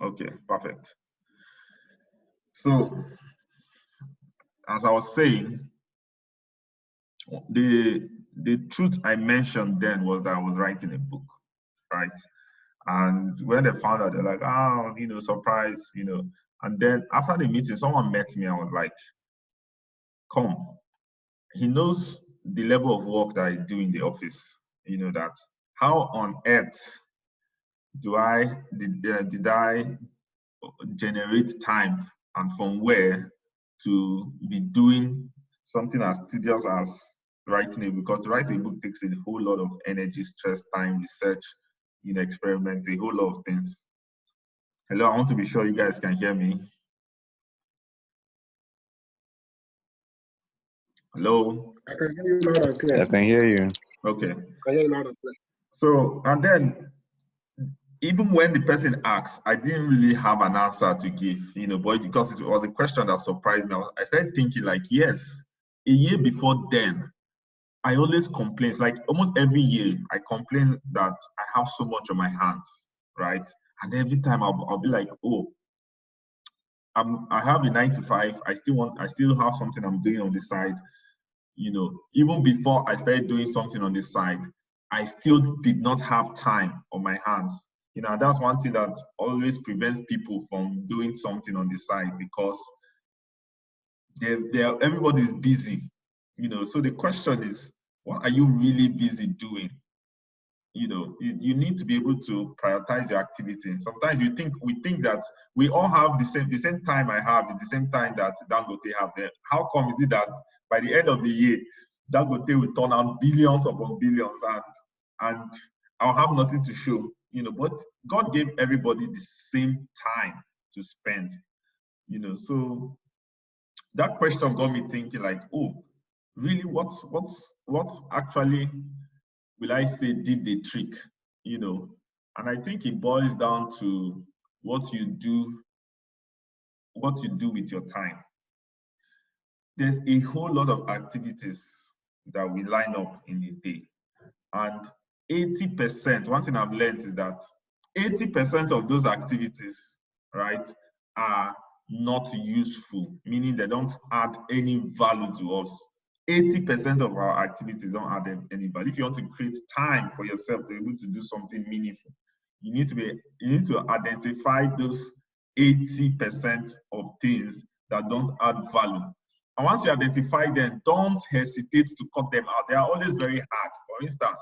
Okay, perfect. So, as I was saying, the truth I mentioned then was that I was writing a book, right? And when they found out, they're like, oh, surprise, And then after the meeting, someone met me and was like, come. He knows the level of work that I do in the office. That how on earth did I generate time and from where to be doing something as tedious as writing a book? Because to write a book takes a whole lot of energy, stress, time, research, experiments, a whole lot of things. Hello, I want to be sure you guys can hear me. Hello? I can hear you loud and clear. I can hear you. Okay. I can hear you loud and clear. So, and then even when the person asked, I didn't really have an answer to give, but because it was a question that surprised me, I started thinking like, yes, a year before then, I always complain. It's like almost every year I complain that I have so much on my hands, right? And every time I'll be like, oh, I have a 9 to 5. I still have something I'm doing on the side. Even before I started doing something on the side, I still did not have time on my hands. That's one thing that always prevents people from doing something on the side, because everybody's busy. So the question is, what are you really busy doing? You need to be able to prioritize your activity. Sometimes we think that we all have the same time I have is the same time that Dangote have there. How come is it that by the end of the year, Dangote will turn out billions upon billions and I'll have nothing to show? But God gave everybody the same time to spend. So that question got me thinking like, oh, really, what actually will I say did the trick? And I think it boils down to what you do with your time. There's a whole lot of activities that we line up in a day, and 80%, one thing I've learned is that 80% of those activities, right, are not useful, meaning they don't add any value to us. 80% of our activities don't add any value. If you want to create time for yourself to be able to do something meaningful, you need to identify those 80% of things that don't add value. And once you identify them, don't hesitate to cut them out. They are always very hard. For instance,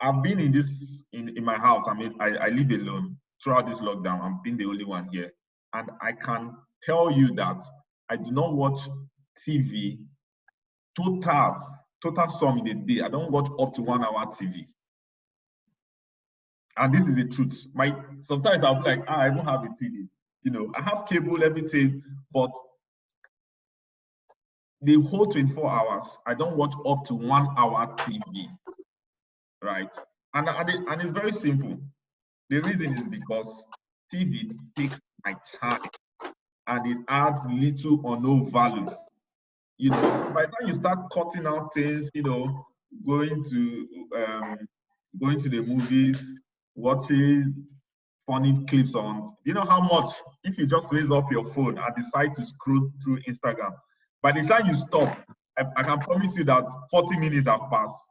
I've been in my house. I live alone throughout this lockdown. I've been the only one here. And I can tell you that I do not watch TV total sum in a day. I don't watch up to 1 hour TV. And this is the truth. Sometimes I'll be like, I don't have a TV. I have cable, everything, but the whole 24 hours, I don't watch up to 1 hour TV, right? And it's very simple. The reason is because TV takes my time and it adds little or no value. By the time you start cutting out things, going to the movies, watching funny clips on, how much, if you just raise up your phone and decide to scroll through Instagram, by the time you stop, I can promise you that 40 minutes have passed,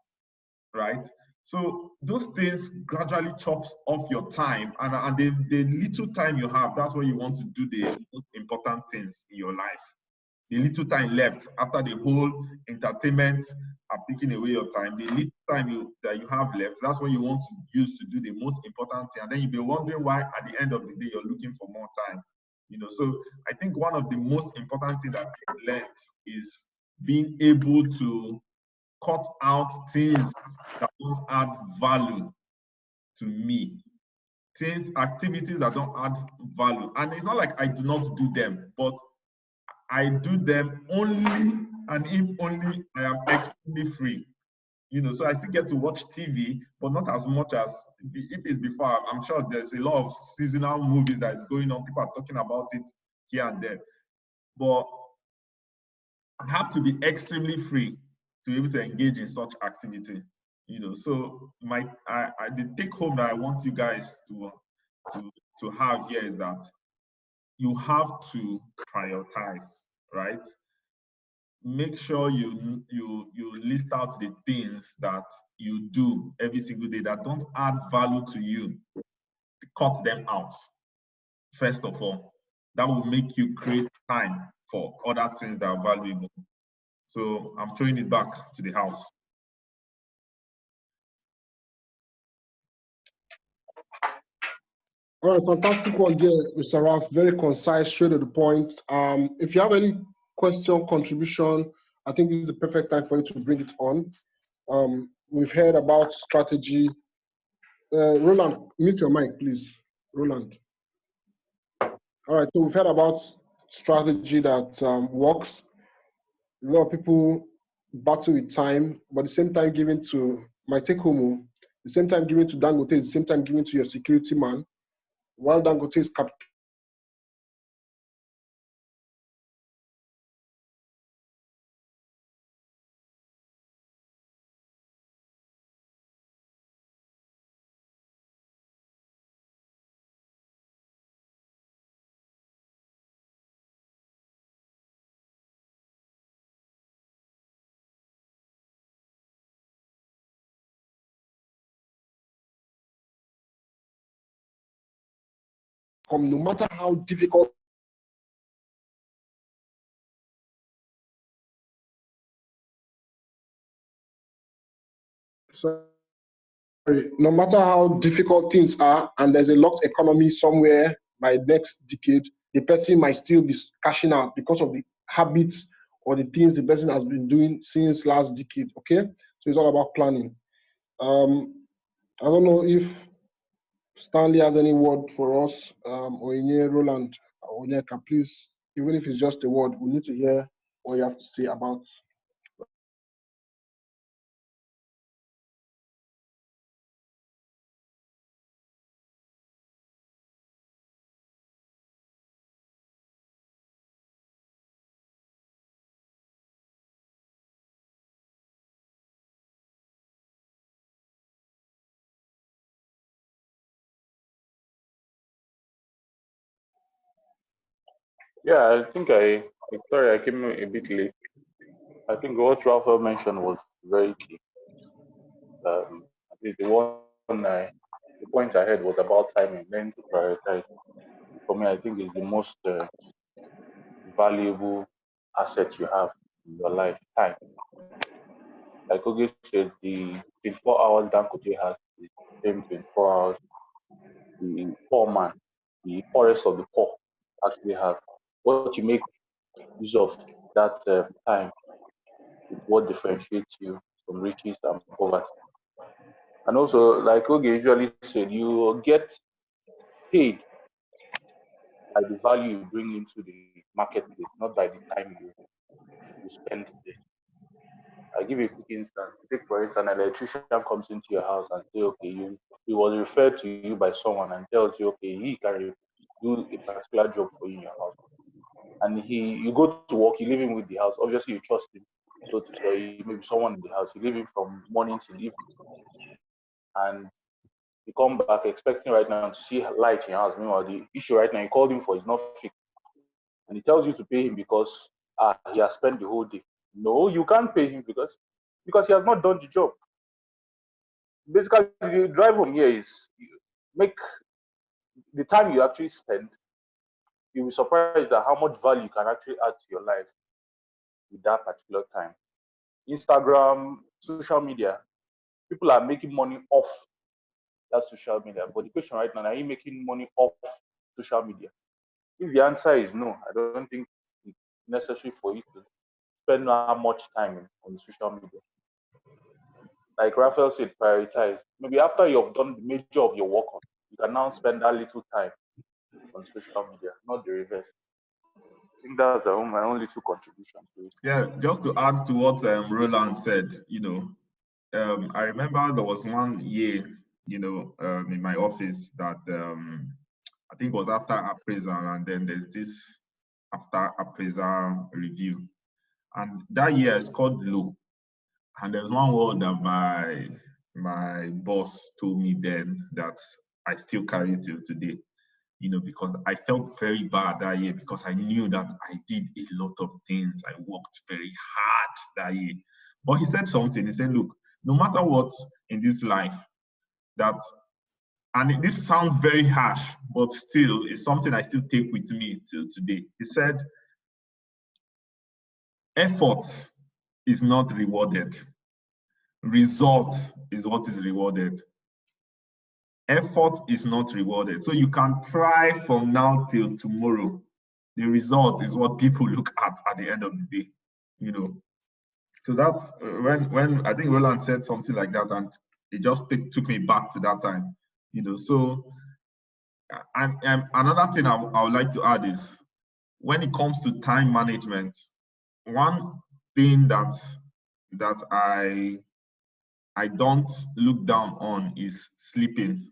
right? So those things gradually chops off your time, and the little time you have, that's when you want to do the most important things in your life. The little time left after the whole entertainment are picking away your time, the little time that you have left, that's when you want to use to do the most important thing. And then you'll be wondering why at the end of the day you're looking for more time. So I think one of the most important things that I've learned is being able to cut out things that don't add value to me. Activities that don't add value. And it's not like I do not do them, but I do them only and if only I am extremely free. So I still get to watch TV, but not as much as if it's before. I'm sure there's a lot of seasonal movies that is going on. People are talking about it here and there. But I have to be extremely free to be able to engage in such activity. So the take home that I want you guys to to have here is that you have to prioritize, right? Make sure you list out the things that you do every single day that don't add value to you. Cut them out first of all. That will make you create time for other things that are valuable. So I'm throwing it back to the house. All right, fantastic one there, Mr. Ralph. Very concise, straight to the point. If you have any question, contribution, I think this is the perfect time for you to bring it on. We've heard about strategy. Roland, mute your mic, please. Roland. All right, so we've heard about strategy that works. A lot of people battle with time, but at the same time giving to my take home, the same time giving to Dangote, the same time giving to your security man, while Dangote is no matter how difficult. Sorry, no matter how difficult things are, and there's a locked economy somewhere by next decade, the person might still be cashing out because of the habits or the things the person has been doing since last decade. Okay, so it's all about planning. I don't know if Stanley has any word for us, or Inye, Roland, or Onyeka, please, even if it's just a word, we need to hear what you have to say about. Yeah, I think sorry, I came a bit late. I think what Rafael mentioned was very key. I think the point I had was about timing, then to prioritize. For me, I think is the most valuable asset you have in your life, time. Like Oge said, the 24 hours Dangote has is the same 24 hours the poor man, the poorest of the poor, actually have. What you make use of that time is what differentiates you from riches and poverty. And also, like Oge usually said, you get paid by the value you bring into the marketplace, not by the time you spend there. I'll give you a quick instance. Take for instance, an electrician comes into your house and say, okay, he was referred to you by someone and tells you, okay, he can do a particular job for you in your house. And you go to work, you leave him with the house. Obviously, you trust him. So to say, maybe someone in the house, you leave him from morning till evening. And you come back expecting right now to see light in your house. Meanwhile, the issue right now you called him for is not fixed. And he tells you to pay him because he has spent the whole day. No, you can't pay him because he has not done the job. Basically, the drive home here is make the time you actually spend. You'll be surprised at how much value you can actually add to your life with that particular time. Instagram, social media, people are making money off that social media. But the question right now, are you making money off social media? If the answer is no, I don't think it's necessary for you to spend that much time on social media. Like Raphael said, prioritize. Maybe after you've done the major of your work on, you can now spend that little time on social media, not the reverse. I think that's my only little contribution to it. Yeah, just to add to what Roland said, I remember there was one year, in my office that I think was after appraisal, and then there's this after appraisal review. And that year I scored low. And there's one word that my boss told me then that I still carry till today. because I felt very bad that year because I knew that I did a lot of things. I worked very hard that year. But he said something. He said, look, no matter what in this life, and this sounds very harsh, but still, it's something I still take with me till today. He said, effort is not rewarded. Result is what is rewarded. Effort is not rewarded. So you can try from now till tomorrow. The result is what people look at the end of the day. So that's when I think Roland said something like that, and it just took me back to that time. So another thing I would like to add is when it comes to time management, one thing that I don't look down on is sleeping,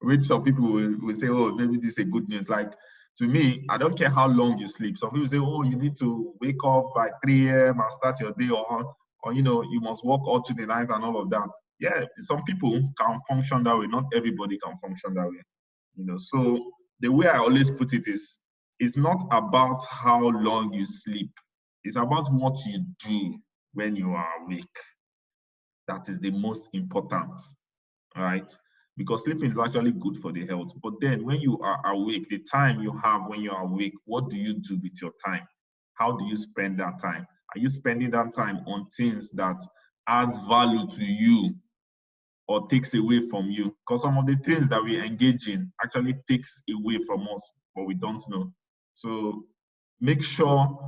which some people will say, oh, maybe this is a good news. Like, to me, I don't care how long you sleep. Some people say, oh, you need to wake up by 3 a.m. and start your day, or you must work all through the night and all of that. Yeah, some people can function that way. Not everybody can function that way. So the way I always put it is, it's not about how long you sleep. It's about what you do when you are awake. That is the most important, right? Because sleeping is actually good for the health. But then when you are awake, the time you have when you're awake, what do you do with your time? How do you spend that time? Are you spending that time on things that adds value to you or takes away from you? Because some of the things that we engage in actually takes away from us, but we don't know. So make sure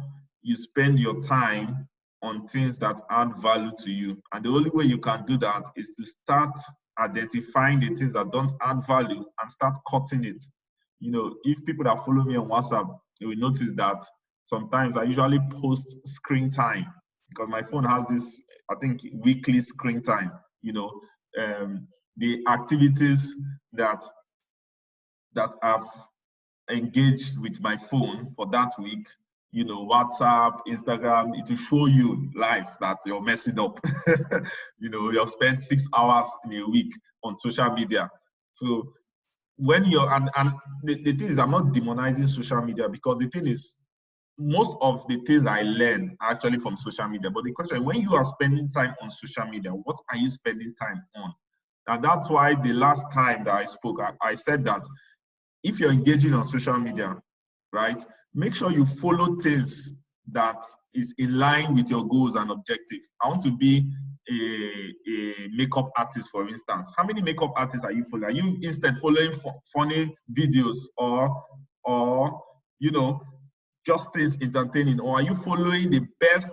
you spend your time on things that add value to you. And the only way you can do that is to start identifying the things that don't add value and start cutting it. If people that follow me on WhatsApp, you will notice that sometimes I usually post screen time because my phone has this, I think, weekly screen time. The activities that I've engaged with my phone for that week, WhatsApp, Instagram, it will show you live that you're messing up. You've spent 6 hours in a week on social media. So when you're, and the thing is, I'm not demonizing social media, because the thing is, most of the things I learn are actually from social media. But the question, when you are spending time on social media, what are you spending time on? And that's why the last time that I spoke, I said that if you're engaging on social media, right, make sure you follow things that is in line with your goals and objectives. I want to be a makeup artist, for instance. How many makeup artists are you following? Are you instead following funny videos or just things entertaining, or are you following the best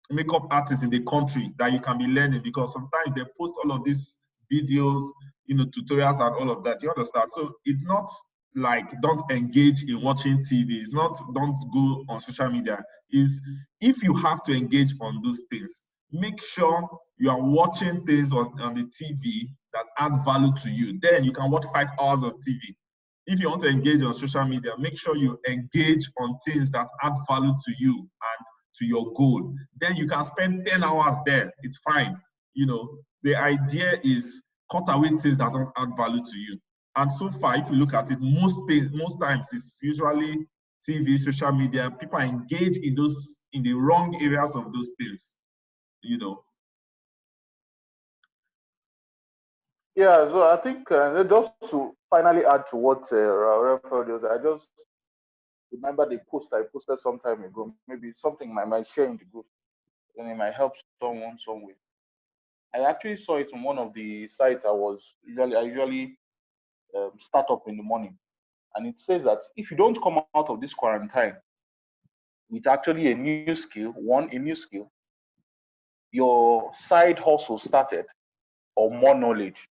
makeup artists in the country that you can be learning? Because sometimes they post all of these videos, tutorials and all of that. You understand? So it's not like don't engage in watching TV. It's not don't go on social media. Is if you have to engage on those things, make sure you are watching things on the TV that add value to you. Then you can watch 5 hours of TV. If you want to engage on social media, make sure you engage on things that add value to you and to your goal. Then you can spend 10 hours there. It's fine. The idea is cut away things that don't add value to you. And so far, if you look at it, most times it's usually TV, social media. People engage in the wrong areas of those things. Yeah, so I think just to finally add to what Rafael does, I just remember the post I posted some time ago. Maybe something I might share in the group, and it might help someone some way. I actually saw it on one of the sites I usually start up in the morning, and it says that if you don't come out of this quarantine with actually a new skill, your side hustle started, or more knowledge,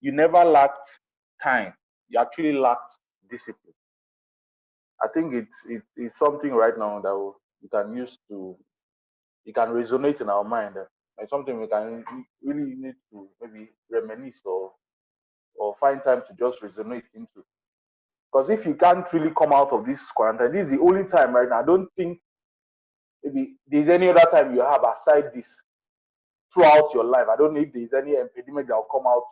you never lacked time. You actually lacked discipline. I think it's something right now that we can use to, it can resonate in our mind. And something we can really need to maybe reminisce or find time to just resonate into. Because if you can't really come out of this quarantine, this is the only time right now. I don't think maybe there's any other time you have aside this throughout your life. I don't know if there's any impediment that will come out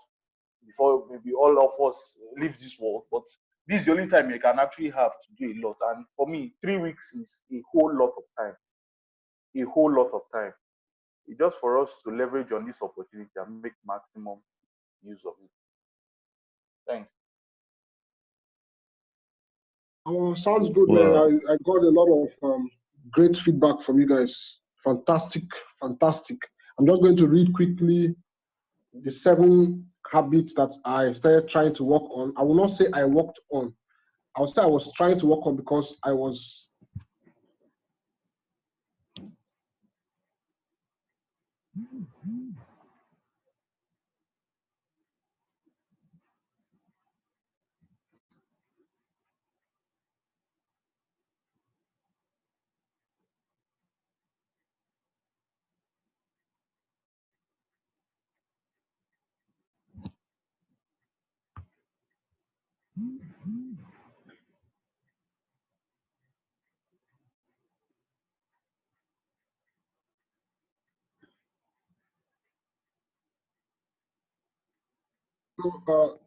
before maybe all of us leave this world. But this is the only time you can actually have to do a lot. And for me, 3 weeks is a whole lot of time. A whole lot of time. It's just for us to leverage on this opportunity and make maximum use of it. Thanks. Oh, sounds good, man. Well, I got a lot of great feedback from you guys. Fantastic, fantastic. I'm just going to read quickly the 7 habits that I started trying to work on. I will not say I worked on. I will say I was trying to work on because I was.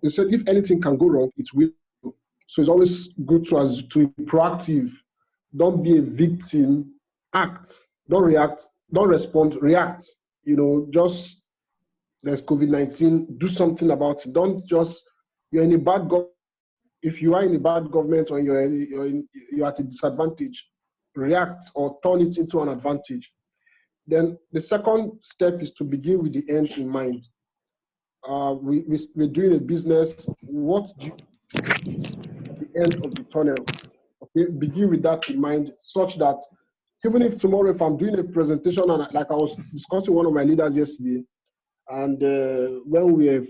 They said if anything can go wrong, it will. So it's always good to be proactive. Don't be a victim. Act. Don't react. Don't respond. React. Just there's COVID-19. Do something about it. Don't just you're in a bad government. If you are in a bad government or you're at a disadvantage, react or turn it into an advantage. Then the second step is to begin with the end in mind. We're doing a business. What do you at the end of the tunnel? Okay, begin with that in mind, such that even if tomorrow, if I'm doing a presentation and like I was discussing with one of my leaders yesterday, and when we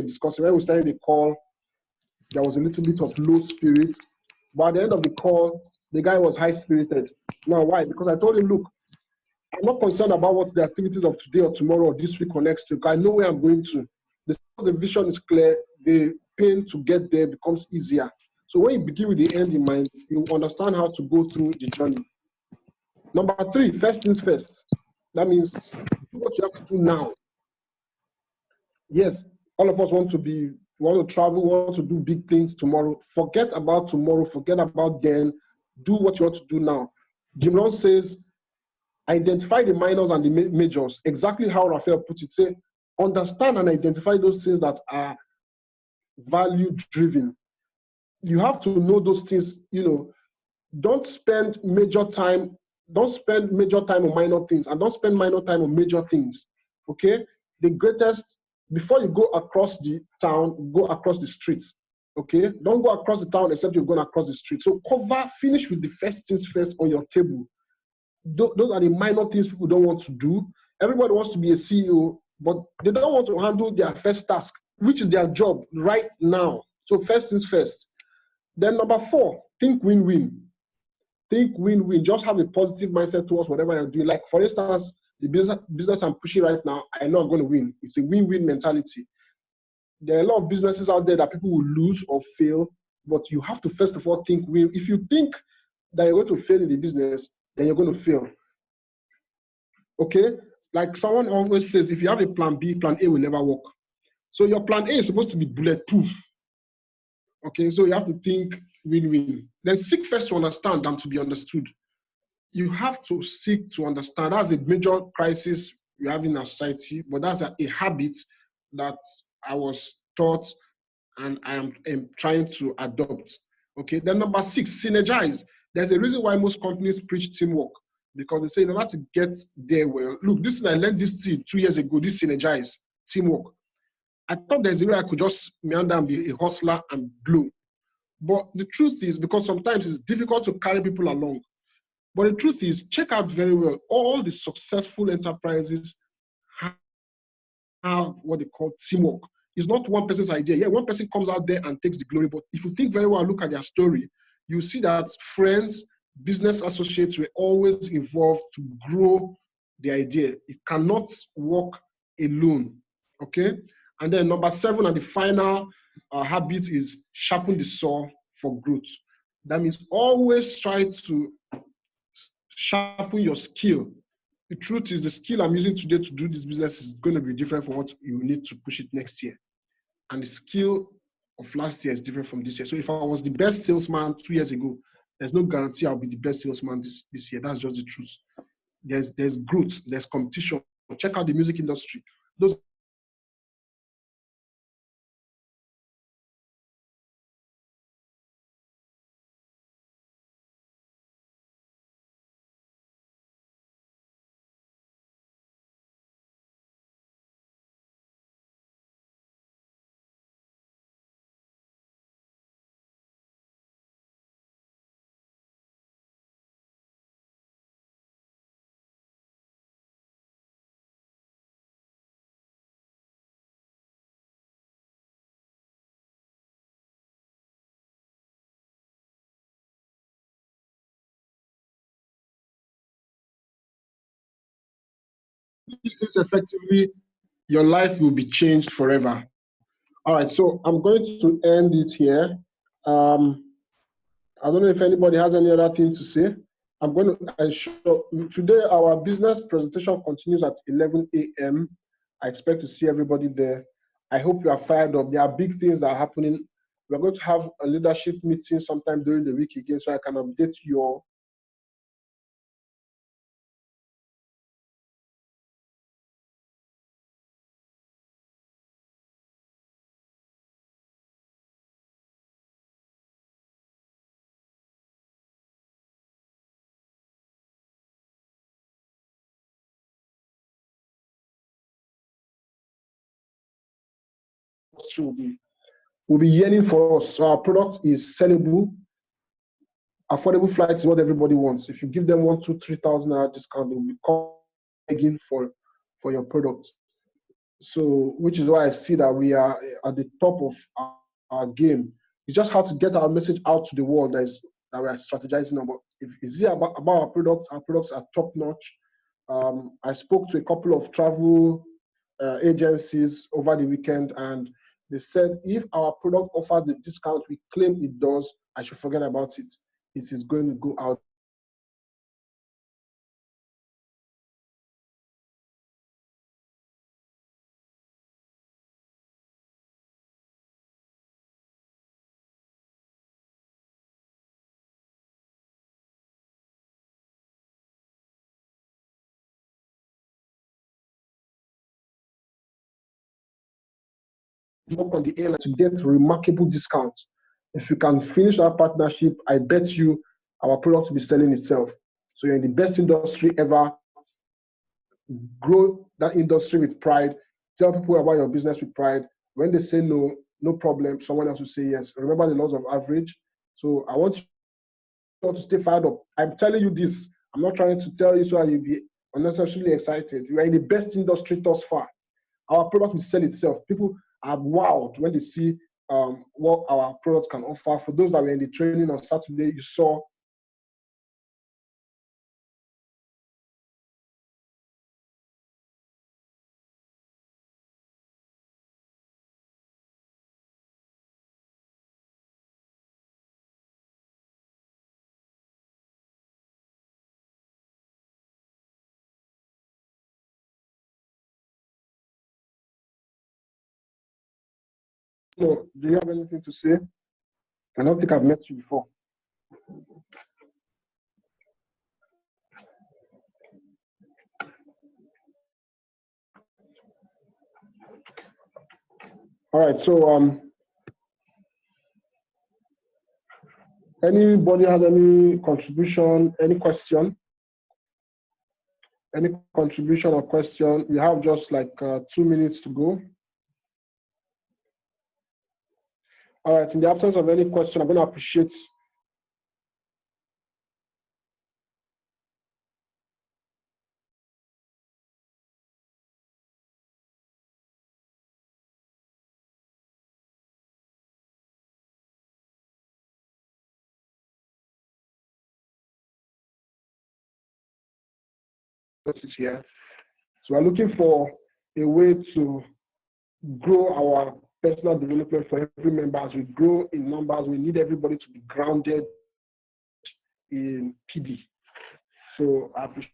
started the call, there was a little bit of low spirit. But at the end of the call, the guy was high spirited. Now, why? Because I told him, look, I'm not concerned about what the activities of today or tomorrow or this week or next week. I know where I'm going to. The vision is clear. The pain to get there becomes easier. So when you begin with the end in mind, you understand how to go through the journey. Number 3, first things first. That means do what you have to do now. Yes, all of us want to travel, want to do big things tomorrow. Forget about tomorrow, forget about then. Do what you want to do now. Jim Rohn says, identify the minors and the majors. Exactly how Raphael put it. Say, understand and identify those things that are value driven. You have to know those things, don't spend major time on minor things, and don't spend minor time on major things. Okay? Before you go across the town, go across the street. Okay? Don't go across the town except you're going across the street. So finish with the first things first on your table. Those are the minor things people don't want to do. Everybody wants to be a CEO, but they don't want to handle their first task, which is their job right now. So first things first. Then number 4, think win-win. Think win-win. Just have a positive mindset towards whatever you're doing. Like, for instance, the business I'm pushing right now, I know I'm going to win. It's a win-win mentality. There are a lot of businesses out there that people will lose or fail, but you have to first of all think win. If you think that you're going to fail in the business, then you're going to fail. Okay? Like someone always says, if you have a plan B, plan A will never work. So your plan A is supposed to be bulletproof. Okay, so you have to think win-win. Then seek first to understand than to be understood. You have to seek to understand. That's a major crisis we have in our society, but that's a habit that I was taught and I am trying to adopt. Okay, then number 6, synergize. There's a reason why most companies preach teamwork, because they say in order to get there well, look, I learned this 2 years ago, this synergize, teamwork. I thought there's a way I could just meander and be a hustler and blow. But the truth is, because sometimes it's difficult to carry people along. But the truth is, check out very well, all the successful enterprises have what they call teamwork. It's not one person's idea. Yeah, one person comes out there and takes the glory. But if you think very well, look at their story, you see that friends, business associates were always involved to grow the idea. It cannot work alone. Okay? And then number 7, and the final habit is sharpen the saw for growth. That means always try to sharpen your skill. The truth is, the skill I'm using today to do this business is going to be different from what you need to push it next year. and the skill of last year is different from this year. So if I was the best salesman 2 years ago, there's no guarantee I'll be the best salesman this year. That's just the truth. There's growth, there's competition. Check out the music industry. Those effectively, your life will be changed forever. All right, so I'm going to end it here. I don't know if anybody has any other thing to say. I'm going to ensure today our business presentation continues at 11 a.m. I expect to see everybody there. I hope you are fired up. There are big things that are happening. We're going to have a leadership meeting sometime during the week again, so I can update you all. Will be yearning for us. So our product is sellable. Affordable flights is what everybody wants. If you give them 1,000, 2,000, 3,000 naira discount, they will be begging for your product. So, which is why I see that we are at the top of our game. It's just how to get our message out to the world that we are strategizing about. If it's about our products are top notch. I spoke to a couple of travel agencies over the weekend, and they said if our product offers the discount we claim it does, I should forget about it. It is going to go out. Work on the airline to get remarkable discounts. If you can finish our partnership, I bet you our product will be selling itself. So you're in the best industry ever. Grow that industry with pride. Tell people about your business with pride. When they say no, no problem. Someone else will say yes. Remember the laws of average. So I want you to stay fired up. I'm telling you this. I'm not trying to tell you so that you'll be unnecessarily excited. You are in the best industry thus far. Our product will sell itself. People are wowed when they see what our product can offer. For those that were in the training on Saturday, you saw do you have anything to say? I don't think I've met you before. All right, so anybody has any contribution, any question? Any contribution or question? We have just like 2 minutes to go. All right, in the absence of any question, I'm going to appreciate this here. So we're looking for a way to grow our personal development for every member. As we grow in numbers, we need everybody to be grounded in PD. So I appreciate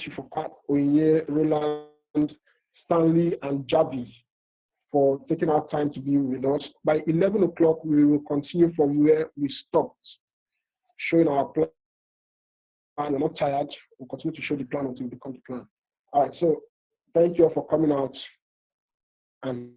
you for Oye, Roland, Stanley, and Javi for taking our time to be with us. By 11 o'clock, we will continue from where we stopped, showing our plan. We're not tired. We'll continue to show the plan until we become the plan. All right, so thank you all for coming out. And